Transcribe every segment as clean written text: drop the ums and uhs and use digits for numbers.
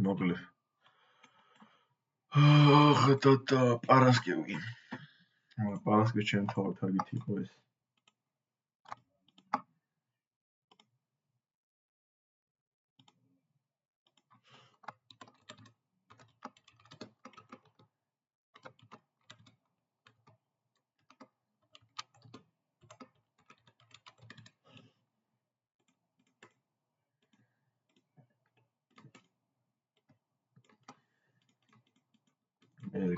მოკლედ. ხედავთ პარასკევი. პარასკევი ჩემი თავად თარგეთი იყო ეს.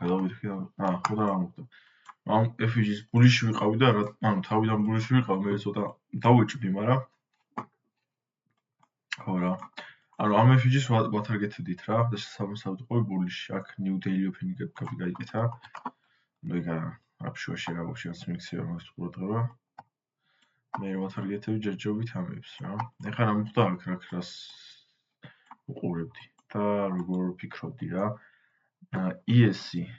გადავიდე ხო და რა მოხდა. ამ FG-ის ბულიში ვიყავი და ანუ თავიდან ბულიში ვიყავ, მე ცოტა დავეჭვდი, მაგრამ ხო რა. ანუ ამ FG-ის ვათარგეთდით რა და სამოსავდიყო ბულიში. აქ New Daily Opening კაპი გაიკეთა. ნუ ეგ აფშუაში რა ვაფშე მიიქცევა მას ყურადღება. მე ვათარგეთები ჯერჯერობით ამებს რა. ეხლა რა მოხდა აქ რას უყურებდი და როგორ ფიქრობდი რა. ESC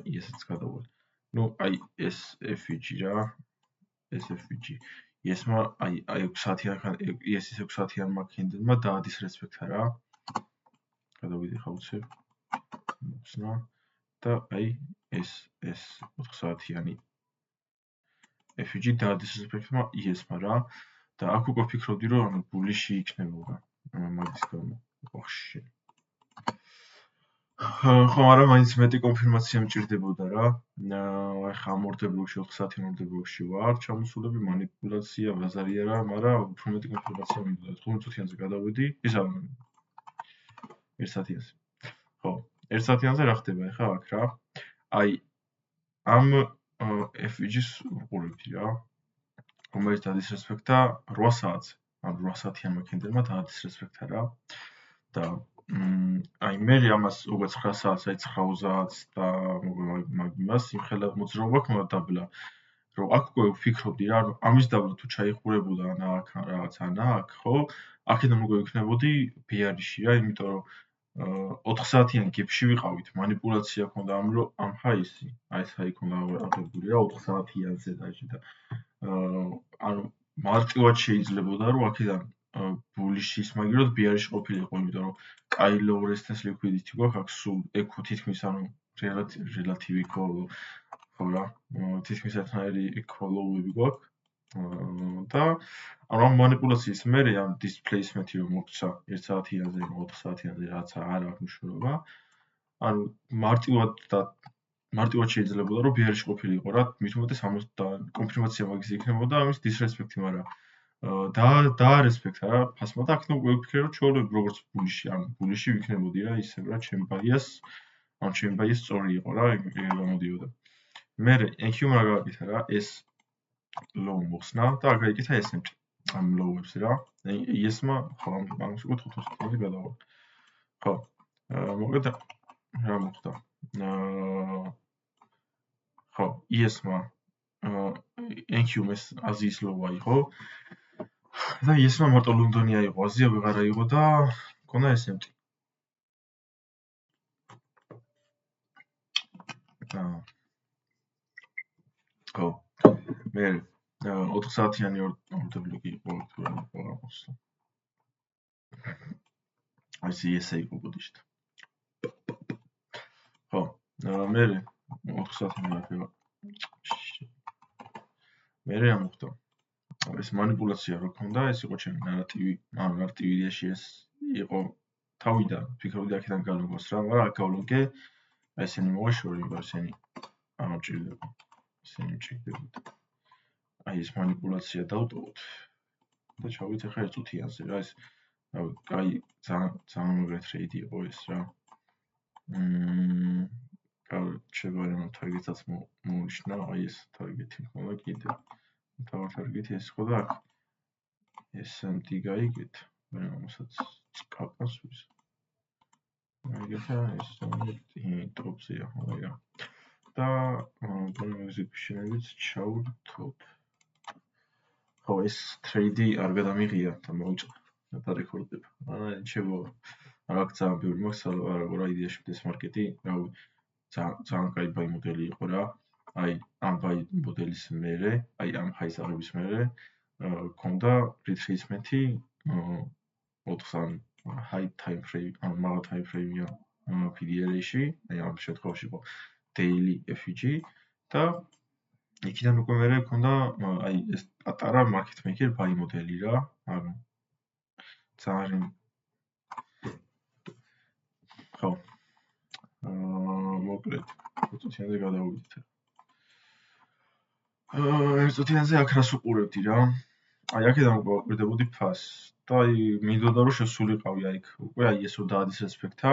ESC-ს გადავვალ. ნუ აი ეს FG რა. ეს FG. ESC-მა აი 6 საათიან ESC-ის 6 საათიან მაქენდელმა დაადის რესპექტა რა. გადავიდე ხა უცებ. მოხსნა და აი ეს 4 საათიანი FG დაადის რესპექტმა ESC-მა რა. და აქ უკვე ფიქრობდი რომ ანუ ბულიში იქნებოდა. მაგის გამო ოხში. ხო, მაგრამ მაინც მეტი კონფირმაცია მჭირდებოდა რა. ახლა ამ ორდებულში 4 საათიან ორდებულში ვარ, ჩამოსულები манипуляция, ბაზარი არა, მაგრამ უფრო მეტი კონფირმაცია მინდოდა. 15 საათიანზე გადავედი, ისა 1 საათიანზე. ხო, 1 საათიანზე რა ხდება ახლა აქ რა? აი ამ FG-ს უყურებდი რა. რომელიც დადის რესპექტა 8 საათზე. ანუ 8 საათიან მაქენდელმა დაადის რესპექტა რა. და აი მე ამას უკვე 9 საათს, აი 9:30-ს და მაგ-იმას იმხელა მოძრაობა ქონდა დაბლა. რომ აქ უკვე ვფიქრობდი რა, რომ ამის დაბლა თუ ჩაიხურებოდა ან აქ რაღაც ან აქ, ხო? აქედან უკვე ვიქნებოდი ბიარიში რა, იმიტომ რომ 4 საათიან გეფში ვიყავით, манипуляция ქონდა ამ ჰაისი, აი ეს ჰაი ქონდა აღებული რა 4 საათიანზე დაჟე და ანუ მარტივად შეიძლებოდა რომ აქედან ბულიში ისმაგიროთ ბიარიში ყოფილიყო, იმიტომ რომ კაი low resistance liquidity გვაქვს აქ სულ ეკო თითქმის ანუ რელატივი ხო რა თითქმის ერთნაირი ეკო low-ები გვაქვს და ანუ ამ манипуляციის მერე ამ displacement-ი რომ მოქცა 1 საათიანზე, 4 საათიანზე რაცა არ აქვს მნიშვნელობა. ანუ მარტივად შეიძლებოდა რომ ბიარიში ყოფილიყო რა, მით უმეტეს ამას და კონფირმაცია მაგის იქნებოდა ამის disrespect-ი, მაგრამ და რესპექტა რა ფასმა და აქ ნუ ვფიქრე რომ ჩვეულებრივ როგორც ბულიში, ანუ ბულიში ვიქნებოდი რა ისევ რა ჩემი ბაიას, ანუ ჩემი ბაიას სწორი იყო რა, ეგ გამოდიოდა. მე NQ-მა რა გააკეთა რა, ეს low მოხსნა და აქ გაიკეთა SMT ამ low-ებს რა. ES-მა ხო ამას უკვე 15 საათზე გადავალ. ხო. მოკლედ რა მოხდა? ხო, ES-მა NQ-მეს აზიის low აიღო. და ES-მა მარტო ლონდონი აიღო, აზია ვეღარ აიღო და მქონდა SMT. ხო. მე 4 საათიანი ორდებლი იყო თუ რა მოხდა. აი ES-ი იყო ბოდიშით. ხო. მე 4 საათიანი ვიყავ. მე რა მოხდა? ეს манипуляция რო ქონდა, ეს იყო ჩემი ნარატივი, ანუ ნარატივიაში ეს იყო თავიდან, ფიქრობდი აქედან განვგოს რა, მაგრამ აქ გავლენკე ესენი მოაშორი, ესენი ამოჭირდება. ესენი მჭირდებოდა. აი ეს манипуляция დავტოვოთ. და ჩავით ახლა ერთუთიანზე რა, ეს აი ძალიან მეგრე ტრეიდი იყო ეს რა. შეიძლება თარგეტსაც მოვნიშნა, აი ეს თარგეთი მქონდა კიდე. თავად თარგეთი ეს ხო და აქ SMT გაიგეთ, მე ამასაც წკაპას ვის. გაიგეთა ეს ტოპზეა, ხო რა. და execution-ებიც ჩავთოთ. ხო, ეს ტრეიდი არ გადამიღია და მოიწყო და რეკორდება. შეიძლება აქ ძალიან ბევრი მაქვს, რა იდეაში ეს მარკეტი, რავი, ძალიან კაი ბაი მოდელი იყო რა. აი ამ ბაი მოდელის მერე, აი ამ ჰაის აღების მერე ქონდა retracement-ი 4 high time frame, მაღალ time frame-ია PDL-ში, აი ამ შემთხვევაში იყო daily FEG და იქიდან უკვე მერე ქონდა აი ეს პატარა market maker buy მოდელი რა, ანუ ძალიან ხო. მოკლედ, წუთიანზე გადავიდეთ. წუთიანზე აქ რას უყურებდი რა? აი აქედან უკვე ვაკვირდებოდი ფასს და აი მინდოდა რომ შესულიყავი აი იქ უკვე აი ეს რომ დაადის ესპექტა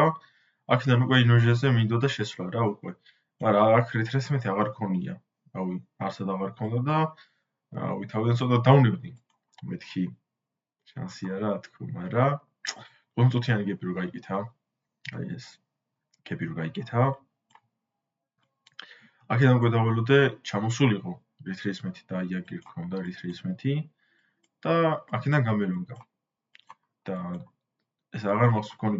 აქედან უკვე ინვერჟიაზე მინდოდა შესვლა რა უკვე მაგრამ აქ retracement-ი აღარ ქონია რავი არსად აღარ ქონდა და რავი თავიდან ცოტა დავნებდი მეთქი შანსია რა თქო მაგრამ კონტუციანი გები რო გაიკეთა აი ეს გები რო გაიკეთა აქედან უკვე დავალოდე ჩამოსულიყო retracement-ი და აი აქ ქონდა retracement-ი და აქედან გამერუნდა და ეს აღარ მაქვს მქონი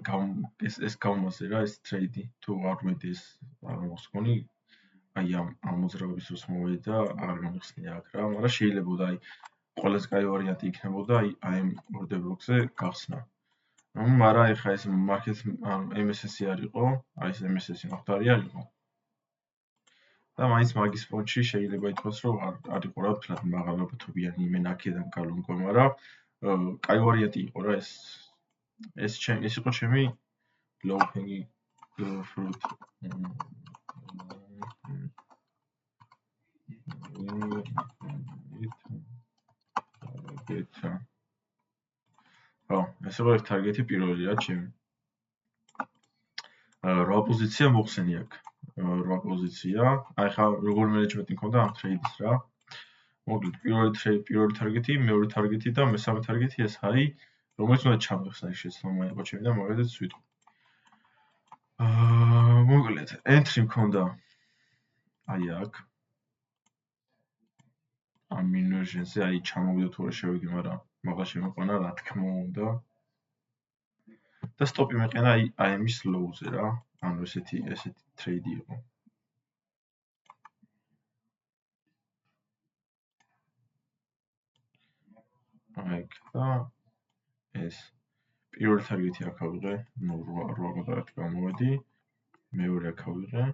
ეს გამომაზე რა ეს ტრეიდი თუ არ მედი ეს აღარ მაქვს მქონი აი ამ მოძრაობის დროს მოვიდა აღარ გამიხსნია აქ რა მაგრამ შეიძლებოდა აი ყველაზე კაი ვარიანტი იქნებოდა აი ამ order block-ზე გახსნა მაგრამ ეხა ეს market MSS-ი არ იყო აი ეს MSS-ი ნახტარი არ იყო და მაინც მაგის ფონში შეიძლება ითქვას რომ არ იყო რა ფლად მაღალბათობიანი იმენ აქედან გალონკო მაგრამ კაი ვარიანტი იყო რა ეს იყო ჩემი low hanging fruit ეს იყო ერთ ტარგეტი პირველი რა ჩემი 8 პოზიცია მოხსენი აქ 8 პოზიცია აი ხა როგორ მენეჯმენტი მქონდა ამ ტრეიდის რა მოკლედ პირველი ტარგეტი მეორე ტარგეტი და მესამე ტარგეტი ეს არის რომელიც უნდა ჩამოხსნა შეცდომა იყო ჩემი და მაგალითად ვიტყვი მოკლედ entry მქონდა აი აქ ამ inversion-ზე აი ჩამოვიდა თუ არა შევიდი მაგრამ მაგას შემოყვანა რა თქმა უნდა და სტოპი მეყენა აი AM-ის low-ზე რა ანუ ესეთი ტრეიდი იყო აი და ეს პირველი ტარგეტი აქ ავიღე ნუ 8 კოდარად გამოვედი მეორე აქ ავიღე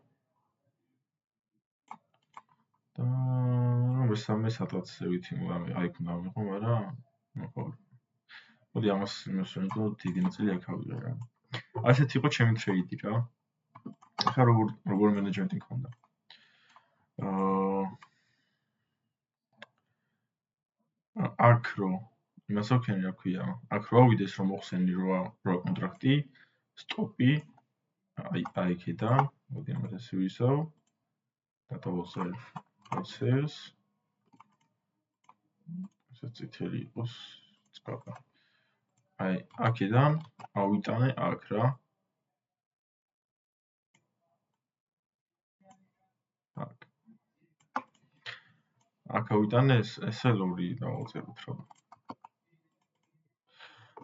და მესამე სადღაც ვითი აი უნდა ავიღო მაგრამ ხო მოდი ამას მოსვენო დიდი ნაწილი აქ ავიღე რა ასეთი იყო ჩემი ტრეიდი რა ახლა როგორ მენეჯმენტი მქონდა აქ რო იმას ვქენი რა ქვია აქ რო ავიდეს რომ მოხსენი რა კონტრაქტი სტოპი აი იქიდან მოდი ამას ასე ვისავ გადავოსალ process ეს წითელი იყოს წყობა აი აქედან ავიტანე აქ რა აქ ავიტანე ესე ლორი დავაწეროთ რა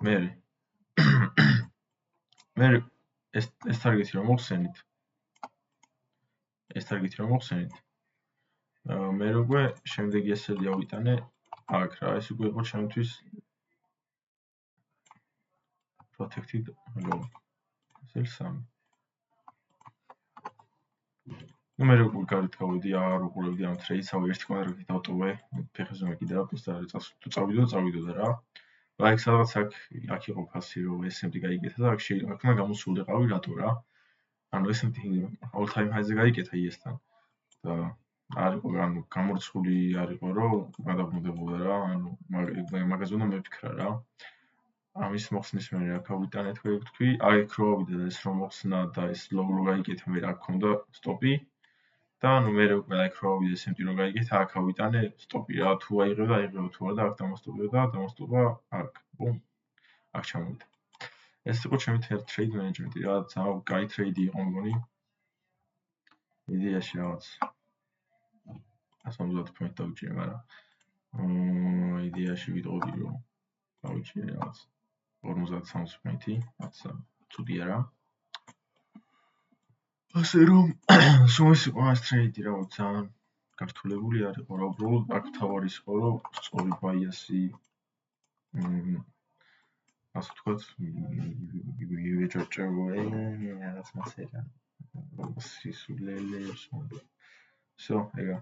მე ეს ტარგეტი რომ მოხსენით მე უკვე შემდეგი ესელი ავიტანე აქ რა ეს უკვე იყო ჩემთვის protected low ესელი 3 ну მე როგორ გარეთ გავედი აღარ უყურებდი ამ ტრეიდს ავი ერთი კონტრაქტი დავტოვე ფეხზე მეკიდა რა პოსტა თუ წავიდოდა რა და იქ სადღაც აქ იყო ფასი რომ S&P გაიგეთა და აქ უნდა გამოსულიყავი რატო რა ანუ S&P all time high-ზე გაიგეთა IS-თან და არ იყო ანუ გამორცხული არ იყო რომ გადაბრუნდებოდა რა ანუ მაგაზე უნდა მევფიქრა რა ამის მოხსნის მერე აქ ავიტანე თქვი აი იქ რო ავიდა ეს რომ მოხსნა და ეს low რო გაიგეთა მე აქ ქონდა სტოპი და ნუ მე უკვე აქ რო ავიდა S&P რო გაიგეთა აქ ავიტანე სტოპი რა თუ აიღებდა თუ არა და აქ დამასტობა აქ ბუმ აქ ჩამოვიდა ეს იყო ჩემი ტრეიდ მენეჯმენტი რა ძალიან კაი ტრეიდი იყო მგონი იდეაში რაღაც 150 პოინტ დავჭირე მაგრამ იდეაში ვიტყოდი რომ დავჭირე რაღაც 50-60 პოინტი რაც ცუდია რა ასე რომ სულ ის იყო ეს ტრეიდი რა ძალიან გართულებული არ იყო რა, უბრალოდ აქ თავარი იყო, რომ სწორი ბაიასი ასე ვთქვათ, ივეჭეჭებოე, რაღაც მასერა. სისულელებს. Всё, ეგა.